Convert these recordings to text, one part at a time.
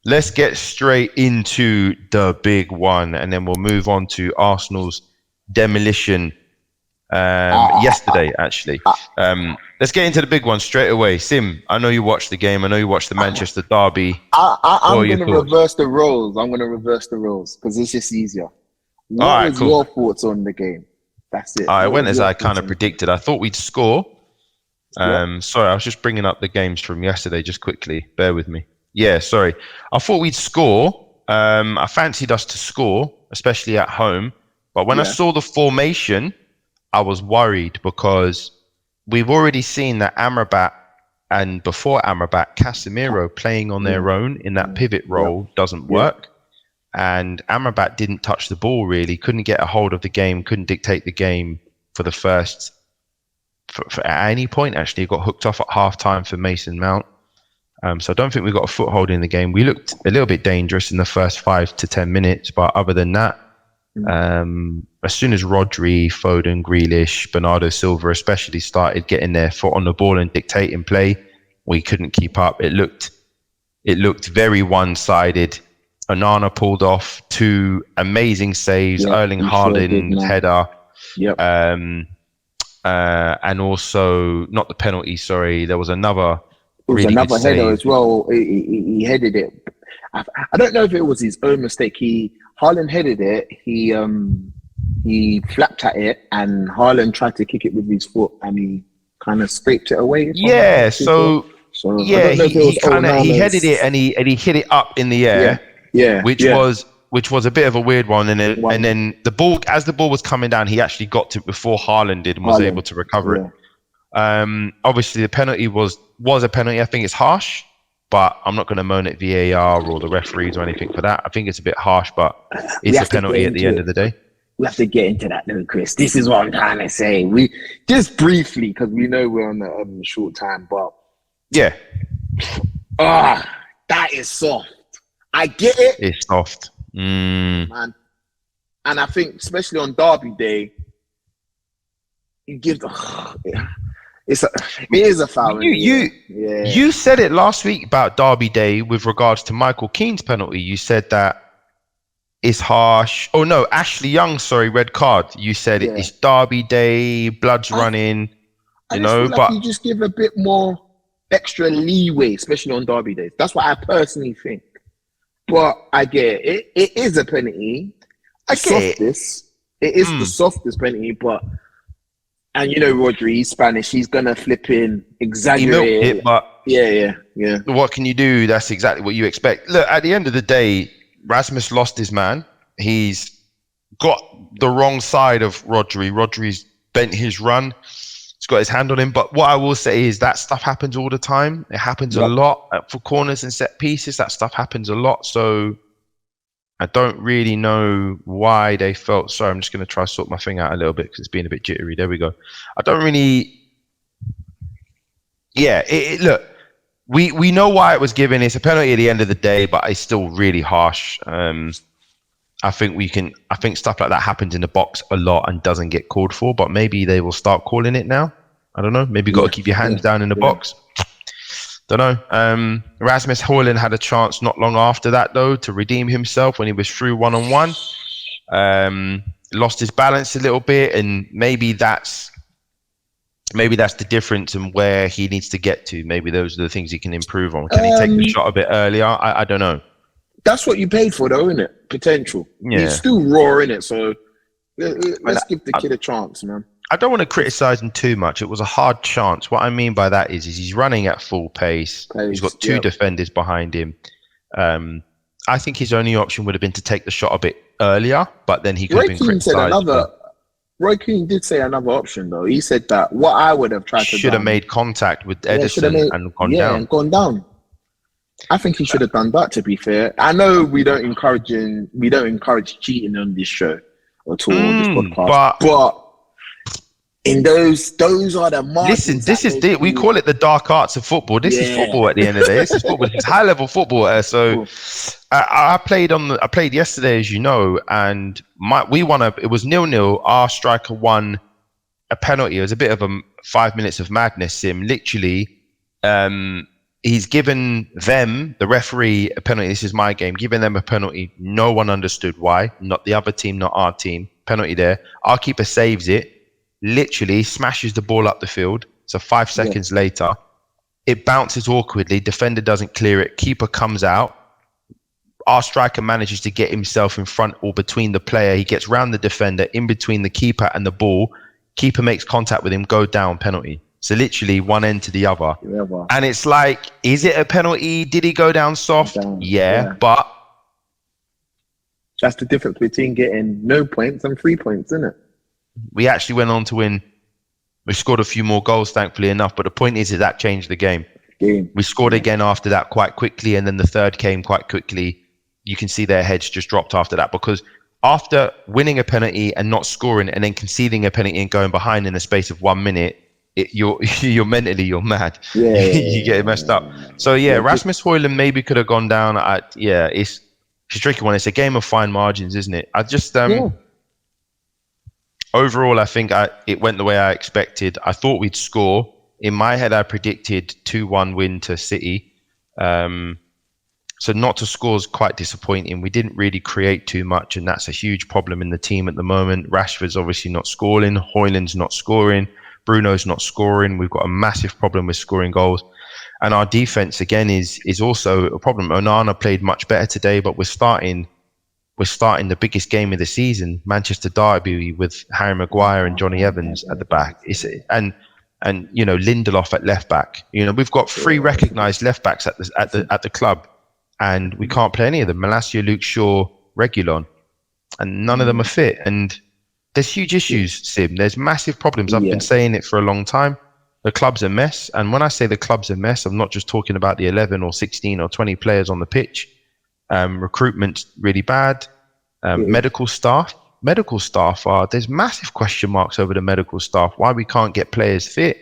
let's get straight into the big one, and then we'll move on to Arsenal's demolition yesterday, actually. Let's get into the big one straight away. Sim, I know you watched the game. I know you watched the Manchester derby. I'm going to reverse the roles. I'm going to reverse the roles because it's just easier. What was your thoughts on the game? That's it. I went as I kind of predicted. I thought we'd score. Sorry, I was just bringing up the games from yesterday just quickly. Bear with me. Yeah, sorry. I thought we'd score. I fancied us to score, especially at home. But when I saw the formation, I was worried because we've already seen that Amrabat and before Amrabat, Casemiro playing on their own in that pivot role doesn't work. And Amrabat didn't touch the ball really, couldn't get a hold of the game, couldn't dictate the game for the first, for at any point actually. He got hooked off at half-time for Mason Mount. So I don't think we got a foothold in the game. We looked a little bit dangerous in the first 5 to 10 minutes, but other than that, as soon as Rodri, Foden, Grealish, Bernardo Silva especially started getting their foot on the ball and dictating play, we couldn't keep up. It looked very one-sided. Onana pulled off 2 amazing saves. Erling Haaland header. And also, not the penalty, sorry. There was another really good save. Header as well. He headed it. I don't know if it was his own mistake. Haaland headed it. He flapped at it, and Haaland tried to kick it with his foot, and he kind of scraped it away. He headed it and he hit it up in the air. Which was a bit of a weird one, and then the ball, as the ball was coming down, he actually got to it before Haaland did and was able to recover it. Obviously, the penalty was a penalty. I think it's harsh, but I'm not going to moan at VAR or the referees or anything for that. I think it's a bit harsh, but it's a penalty at the end of the day. We have to get into that though, Chris. This is what I'm trying to say. We just briefly, because we know we're on the short time, but that is soft. I get it. It's soft. Man. And I think, especially on Derby Day, you give it is a foul. You said it last week about Derby Day with regards to Michael Keane's penalty. You said that it's harsh. Oh no, Ashley Young, sorry, red card. You said it's Derby Day, blood's running. But you just give a bit more extra leeway, especially on Derby days. That's what I personally think. But I get it. It is a penalty. It is the softest penalty, but and Rodri, he's Spanish, he's gonna flip in, exaggerate it, but yeah. What can you do? That's exactly what you expect. Look, at the end of the day, Rasmus lost his man. He's got the wrong side of Rodri. Rodri's bent his run. He's got his hand on him. But what I will say is that stuff happens all the time. It happens a lot for corners and set pieces. That stuff happens a lot. So I don't really know why they felt. Sorry, I'm just going to try to sort my thing out a little bit because it's being a bit jittery. There we go. I don't really. Yeah, look, we know why it was given. It's a penalty at the end of the day, but it's still really harsh. I think stuff like that happens in the box a lot and doesn't get called for, but maybe they will start calling it now. I don't know. Maybe you got to keep your hands down in the box. Don't know. Rasmus Haaland had a chance not long after that, though, to redeem himself when he was through one-on-one. Lost his balance a little bit, and maybe that's the difference in where he needs to get to. Maybe those are the things he can improve on. Can he take the shot a bit earlier? I don't know. That's what you paid for, though, isn't it? Potential. Yeah. He's still raw, innit? So let's give the kid a chance, man. I don't want to criticize him too much. It was a hard chance. What I mean by that is he's running at full pace. He's got 2 defenders behind him. I think his only option would have been to take the shot a bit earlier, but then he could have been criticized. Roy Keane did say another option, though. He said that what I would have tried to should have made contact with Ederson and gone down. And gone down. I think he should have done that, to be fair. I know we don't encourage cheating on this show at all, on this podcast. But in those are the margins. Listen, we call it the dark arts of football. This is football at the end of the day. This is football. It's high level football. So I played yesterday, as you know, and we won it was 0-0. Our striker won a penalty. It was a bit of a 5 minutes of madness. Literally, he's given them, the referee, a penalty. This is my game. Giving them a penalty. No one understood why. Not the other team, not our team. Penalty there. Our keeper saves it. Literally smashes the ball up the field. So 5 seconds later, it bounces awkwardly. Defender doesn't clear it. Keeper comes out. Our striker manages to get himself in front or between the player. He gets round the defender, in between the keeper and the ball. Keeper makes contact with him, go down, penalty. So literally one end to the other. And it's like, is it a penalty? Did he go down soft? Yeah, but that's the difference between getting no points and 3 points, isn't it? We actually went on to win. We scored a few more goals, thankfully enough. But the point is that changed the game. We scored again after that quite quickly, and then the third came quite quickly. You can see their heads just dropped after that, because after winning a penalty and not scoring, and then conceding a penalty and going behind in the space of 1 minute, you're mentally, you're mad. You get it messed up. So Rasmus Højlund maybe could have gone down. It's a tricky one. It's a game of fine margins, isn't it? I just overall, I think it went the way I expected. I thought we'd score. In my head, I predicted 2-1 win to City. So not to score is quite disappointing. We didn't really create too much, and that's a huge problem in the team at the moment. Rashford's obviously not scoring. Højlund's not scoring. Bruno's not scoring. We've got a massive problem with scoring goals. And our defense, again, is also a problem. Onana played much better today, but we're starting the biggest game of the season, Manchester Derby, with Harry Maguire and Johnny Evans at the back. And Lindelof at left back. We've got 3 recognised left backs at the club, and we can't play any of them. Malacia, Luke Shaw, Reguilon, and none of them are fit. And there's huge issues, Sim. There's massive problems. I've been saying it for a long time. The club's a mess. And when I say the club's a mess, I'm not just talking about the 11 or 16 or 20 players on the pitch. Recruitment's really bad. Medical staff there's massive question marks over the medical staff, why we can't get players fit.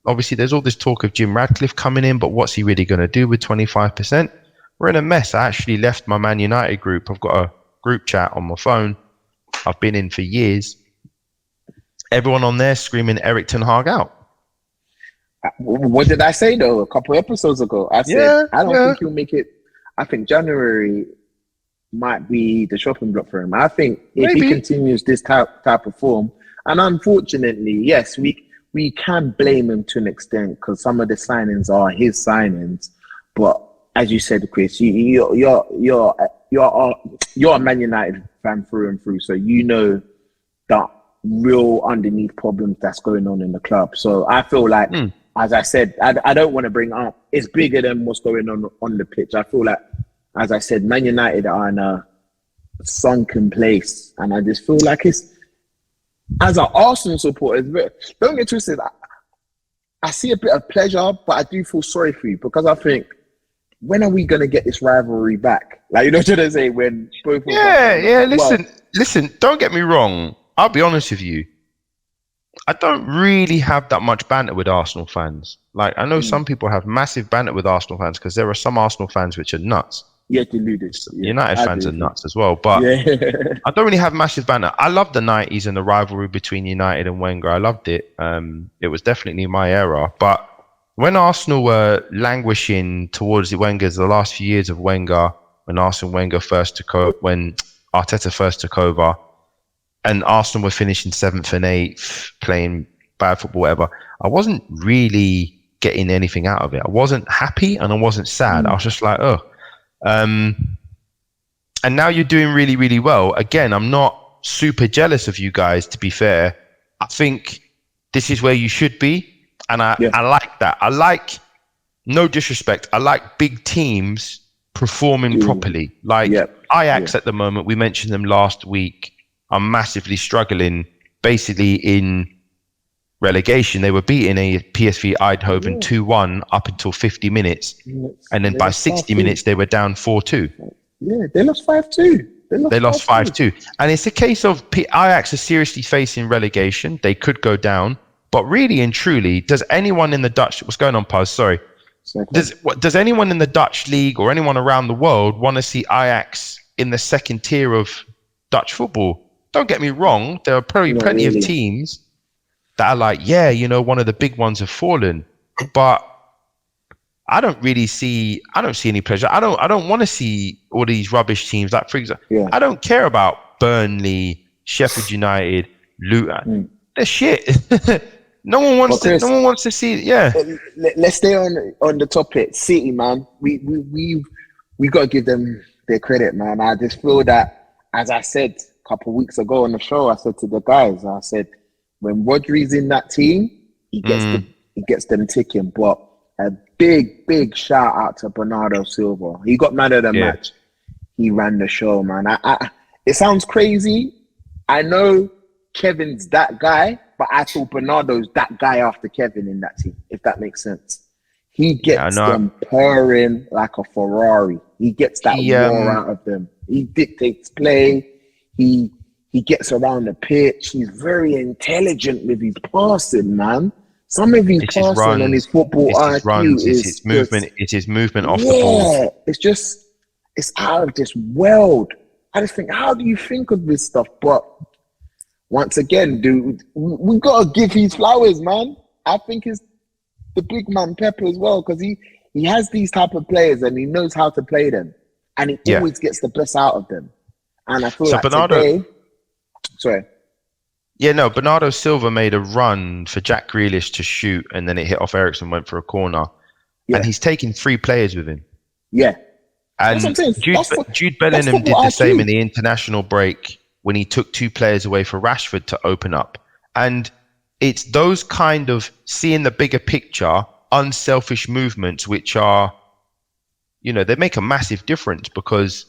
Obviously, there's all this talk of Jim Radcliffe coming in, but what's he really going to do with 25%? We're in a mess. I actually left my Man United group. I've got a group chat on my phone I've been in for years. Everyone on there screaming Erik ten Hag out. What did I say though? A couple episodes ago, I said I don't think he'll make it. I think January might be the shopping block for him. I think if he continues this type of form, and unfortunately, yes, we can blame him to an extent because some of the signings are his signings. But as you said, Chris, you're a Man United fan through and through, so you know that real underneath problems that's going on in the club. So I feel like, as I said, I don't want to bring up, it's bigger than what's going on the pitch. I feel like, as I said, Man United are in a sunken place, and I just feel like it's, as an Arsenal supporter, don't get twisted, I see a bit of pleasure, but I do feel sorry for you, because I think, when are we going to get this rivalry back? Like, you know what I'm saying? When both listen, don't get me wrong. I'll be honest with you. I don't really have that much banter with Arsenal fans. Like, I know some people have massive banter with Arsenal fans because there are some Arsenal fans which are nuts. Yeah, deluded. United fans are nuts as well. But I don't really have massive banter. I love the 90s and the rivalry between United and Wenger. I loved it. It was definitely my era. But when Arsenal were languishing towards the last few years of Wenger, when Arteta first took over, and Arsenal were finishing 7th and 8th, playing bad football, whatever, I wasn't really getting anything out of it. I wasn't happy and I wasn't sad. I was just like, and now you're doing really, really well. Again, I'm not super jealous of you guys, to be fair. I think this is where you should be. And I like that. I like, no disrespect, I like big teams performing properly. Like Ajax at the moment, we mentioned them last week, are massively struggling, basically in relegation. They were beating a PSV Eindhoven 2-1 up until 50 minutes. And then by 60 minutes, they were down 4-2. Yeah, they lost 5-2. They lost 5-2. And it's a case of Ajax are seriously facing relegation. They could go down. But really and truly, does anyone in the Dutch... What's going on, Puz? Sorry. Does anyone in the Dutch league or anyone around the world want to see Ajax in the second tier of Dutch football? Don't get me wrong. There are probably plenty of teams that are like, one of the big ones have fallen. But I don't see any pleasure. I don't want to see all these rubbish teams. Like, for example, Yeah. I don't care about Burnley, Sheffield United, Luton. They're shit. No one wants Chris, to see it. Yeah. Let's stay on the topic. City, man. We got to give them their credit, man. I just feel that, as I said a couple of weeks ago on the show, I said to the guys, I said, when Rodri's in that team, he gets them ticking. But a big shout out to Bernardo Silva. He got man of the match. He ran the show, man. It sounds crazy. I know Kevin's that guy, but I thought Bernardo's that guy after Kevin in that team, if that makes sense. He gets them purring like a Ferrari. He gets that roar out of them. He dictates play. He gets around the pitch. He's very intelligent with his passing, man. Some of his passing and his football IQ is his movement. It's his movement off the ball. It's out of this world. I just think, how do you think of this stuff? But once again, dude, we got to give his flowers, man. I think it's the big man Pepper as well, because he has these type of players and he knows how to play them. And he always gets the best out of them. And I feel like today... Sorry. Yeah, no, Bernardo Silva made a run for Jack Grealish to shoot, and then it hit off Eriksen, went for a corner. Yeah. And he's taking 3 players with him. Yeah. And Jude Bellingham did the same in the international break when he took 2 players away for Rashford to open up. And it's those kind of seeing the bigger picture, unselfish movements, which are, they make a massive difference because,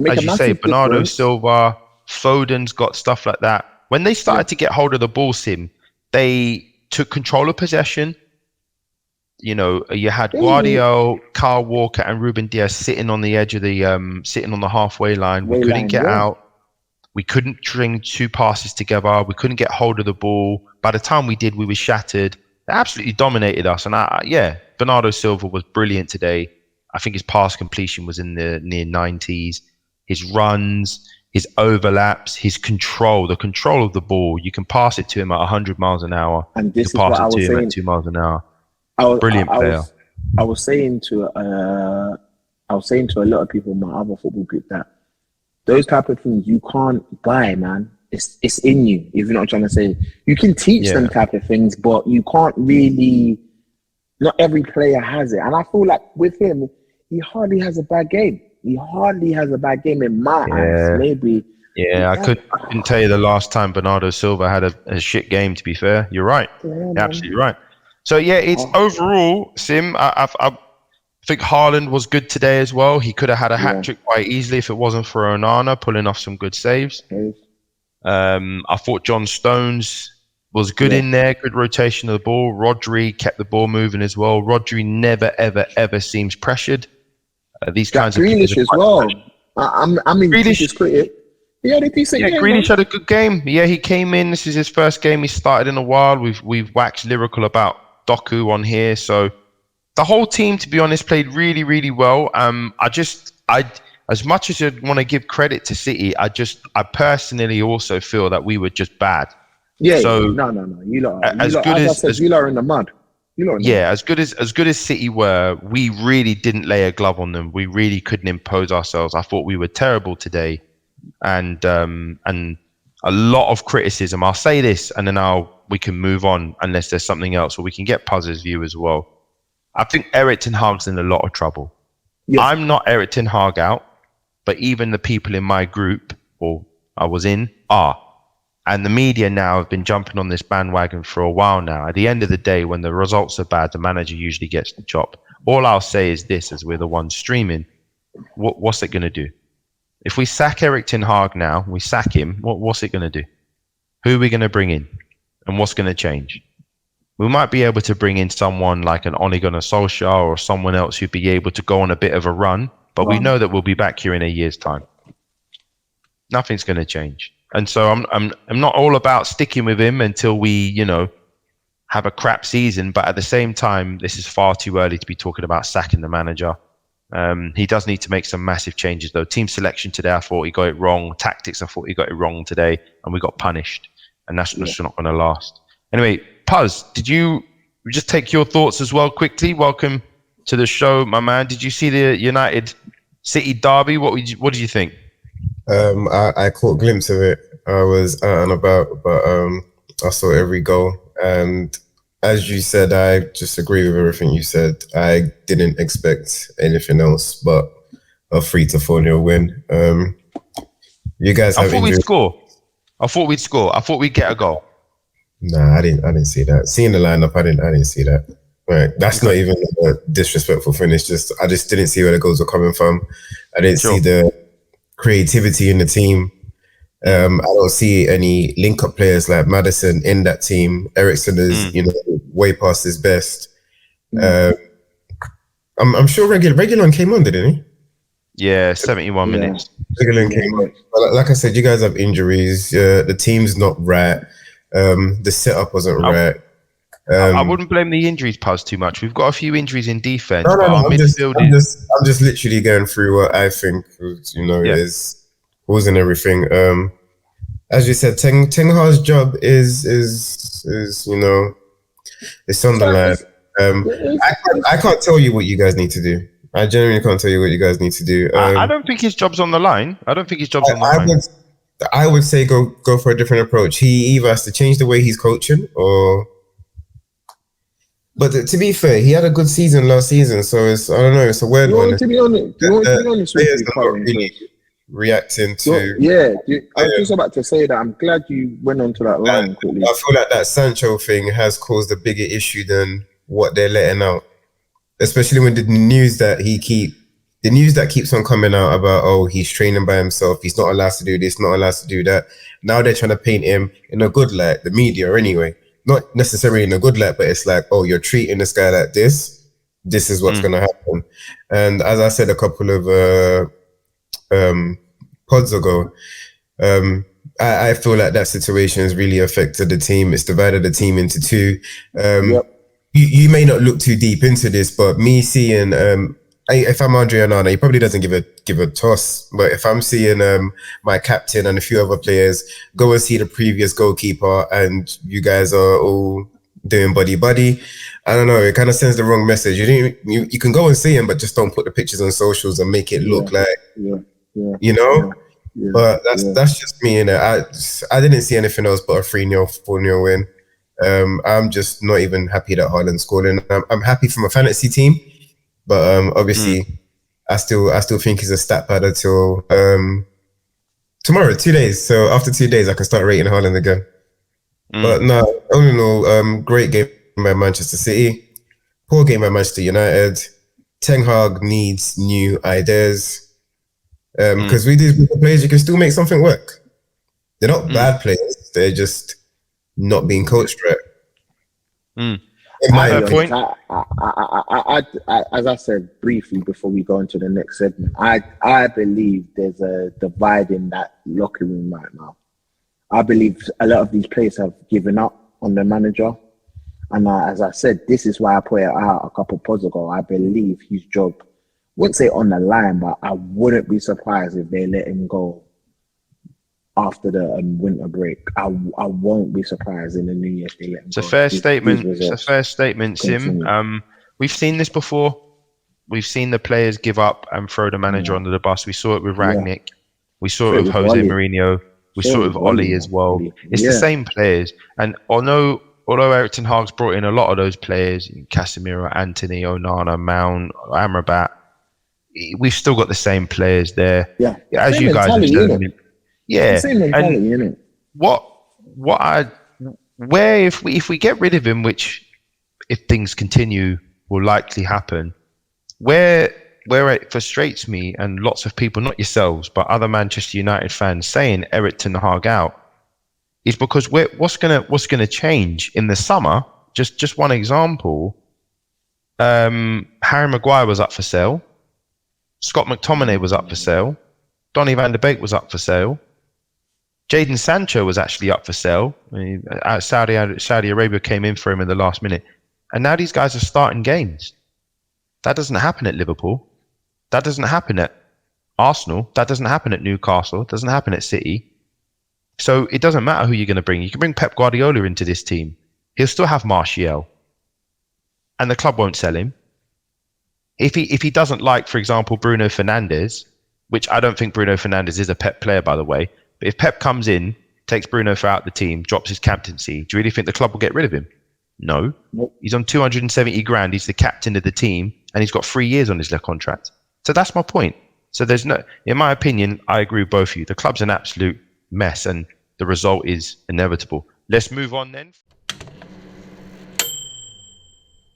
as you say, Bernardo Silva, Foden's got stuff like that. When they started to get hold of the ball, Sim, they took control of possession. You had Guardiola, Kyle Walker, and Ruben Dias sitting on the edge of sitting on the halfway line. We couldn't get out. We couldn't string 2 passes together. We couldn't get hold of the ball. By the time we did, we were shattered. They absolutely dominated us. And Bernardo Silva was brilliant today. I think his pass completion was in the near 90s. His runs, his overlaps, his control, the control of the ball. You can pass it to him at 100 miles an hour. And this you can pass it to him at 2 miles an hour. Brilliant player. I was saying to a lot of people in my other football group that those type of things you can't buy, man. It's in you. If you know what I'm trying to say, you can teach them type of things, but you can't really. Not every player has it, and I feel like with him, he hardly has a bad game. He hardly has a bad game in my eyes. Maybe. Yeah, I couldn't tell you the last time Bernardo Silva had a shit game. To be fair, you're right. You're absolutely right. So it's overall, Sim. I think Haaland was good today as well. He could have had a hat trick quite easily if it wasn't for Onana pulling off some good saves. I thought John Stones was good in there. Good rotation of the ball. Rodri kept the ball moving as well. Rodri never ever seems pressured. These kinds of Grealish as well. I'm in Grealish critic. He had a decent game. Grealish had a good game. Yeah, he came in. This is his first game he started in a while. We've waxed lyrical about Doku on here. So the whole team, to be honest, played really, really well. As much as I want to give credit to City, I personally also feel that we were just bad. Yeah. So no. You lot are in the mud. As good as City were, we really didn't lay a glove on them. We really couldn't impose ourselves. I thought we were terrible today, and a lot of criticism. I'll say this, and then we can move on unless there's something else, or we can get Puz's view as well. I think Erik ten Hag's in a lot of trouble. Yeah. I'm not Erik ten Hag out, but even the people in my group, or I was in, are. And the media now have been jumping on this bandwagon for a while now. At the end of the day, when the results are bad, the manager usually gets the job. All I'll say is this, as we're the ones streaming, what's it going to do? If we sack Erik ten Hag now, we sack him, what's it going to do? Who are we going to bring in? And what's going to change? We might be able to bring in someone like an Ole Gunnar Solskjaer or someone else who'd be able to go on a bit of a run, but we know that we'll be back here in a year's time. Nothing's going to change. And so I'm not all about sticking with him until we, have a crap season. But at the same time, this is far too early to be talking about sacking the manager. He does need to make some massive changes, though. Team selection today, I thought he got it wrong. Tactics, I thought he got it wrong today, and we got punished. And that's just not going to last. Anyway, Puz, did you just take your thoughts as well quickly? Welcome to the show, my man. Did you see the United City derby? What did you think? I caught a glimpse of it. I was out and about, but I saw every goal. And as you said, I just agree with everything you said. I didn't expect anything else but a 3-4-0 win. You guys I have thought we'd injuries. score. I thought we'd get a goal. Nah, I didn't see that. Seeing the lineup, I didn't see that. Right, that's not even a disrespectful finish. I just didn't see where the goals were coming from. I didn't see the creativity in the team. I don't see any link-up players like Maddison in that team. Eriksen is, way past his best. I'm sure Regulon came on, didn't he? Yeah, 71 minutes. Regulon came on. But like I said, you guys have injuries. The team's not right. The setup wasn't right. I wouldn't blame the injuries, Puz, too much. We've got a few injuries in defense. No. I'm just literally going through what I think, is causing everything. As you said, Ten Hag's job is it's on the line. I can't tell you what you guys need to do. I genuinely can't tell you what you guys need to do. I don't think his job's on the line. I would say go for a different approach. He either has to change the way he's coaching or. But to be fair, he had a good season last season, so it's a weird one. To be honest with you, really reacting to. I was just about to say that. I'm glad you went on to that line. I feel like that Sancho thing has caused a bigger issue than what they're letting out, especially when the news that keeps on coming out about he's training by himself, he's not allowed to do this, not allowed to do that. Now they're trying to paint him in a good light, the media anyway. Not necessarily in a good light, but it's like, you're treating this guy like this. This is what's going to happen. And as I said a couple of pods ago, I feel like that situation has really affected the team. It's divided the team into two. You may not look too deep into this, but me seeing, if I'm Andre Onana, he probably doesn't give a toss. But if I'm seeing my captain and a few other players go and see the previous goalkeeper, and you guys are all doing buddy, I don't know. It kind of sends the wrong message. You can go and see him, but just don't put the pictures on socials and make it look like But that's just me. I didn't see anything else but a 3-0, 4-0 win. I'm just not even happy that Haaland scored, and I'm happy from a fantasy team. But obviously, I still think he's a stat padder till tomorrow, 2 days. So after 2 days, I can start rating Haaland again. But no, all in all, great game by Manchester City. Poor game by Manchester United. Ten Hag needs new ideas. Because with these players, you can still make something work. They're not bad players. They're just not being coached right. In my opinion. As I said briefly before we go into the next segment, I believe there's a divide in that locker room right now. I believe a lot of these players have given up on the manager. And as I said, this is why I put it out a couple of pods ago. I believe his job, wouldn't say on the line, but I wouldn't be surprised if they let him go after the winter break. I won't be surprised in the new year if they let him go. It's a fair statement, Sim. We've seen this before. We've seen the players give up and throw the manager under the bus. We saw it with Rangnick. We saw it with Jose Mourinho. We saw it with Oli as well. It's the same players. And although Erik ten Hag's brought in a lot of those players, Casemiro, Antony, Onana, Mount, Amrabat, we've still got the same players there. Yeah. As you guys have said. Yeah. Same mentality, innit? If we get rid of him, which if things continue will likely happen, where it frustrates me and lots of people, not yourselves, but other Manchester United fans saying Erik ten Hag out, is because what's gonna change in the summer? Just one example. Harry Maguire was up for sale. Scott McTominay was up for sale. Donny van de Beek was up for sale. Jadon Sancho was actually up for sale. Saudi Arabia came in for him in the last minute. And now these guys are starting games. That doesn't happen at Liverpool. That doesn't happen at Arsenal. That doesn't happen at Newcastle. It doesn't happen at City. So it doesn't matter who you're going to bring. You can bring Pep Guardiola into this team. He'll still have Martial. And the club won't sell him. if he doesn't like, for example, Bruno Fernandes, which I don't think Bruno Fernandes is a Pep player, by the way, but if Pep comes in, takes Bruno out the team, drops his captaincy, do you really think the club will get rid of him? No. Nope. He's on 270 grand. He's the captain of the team, and he's got 3 years on his contract. So that's my point. So there's no, in my opinion, I agree with both of you. The club's an absolute mess, and the result is inevitable. Let's move on then.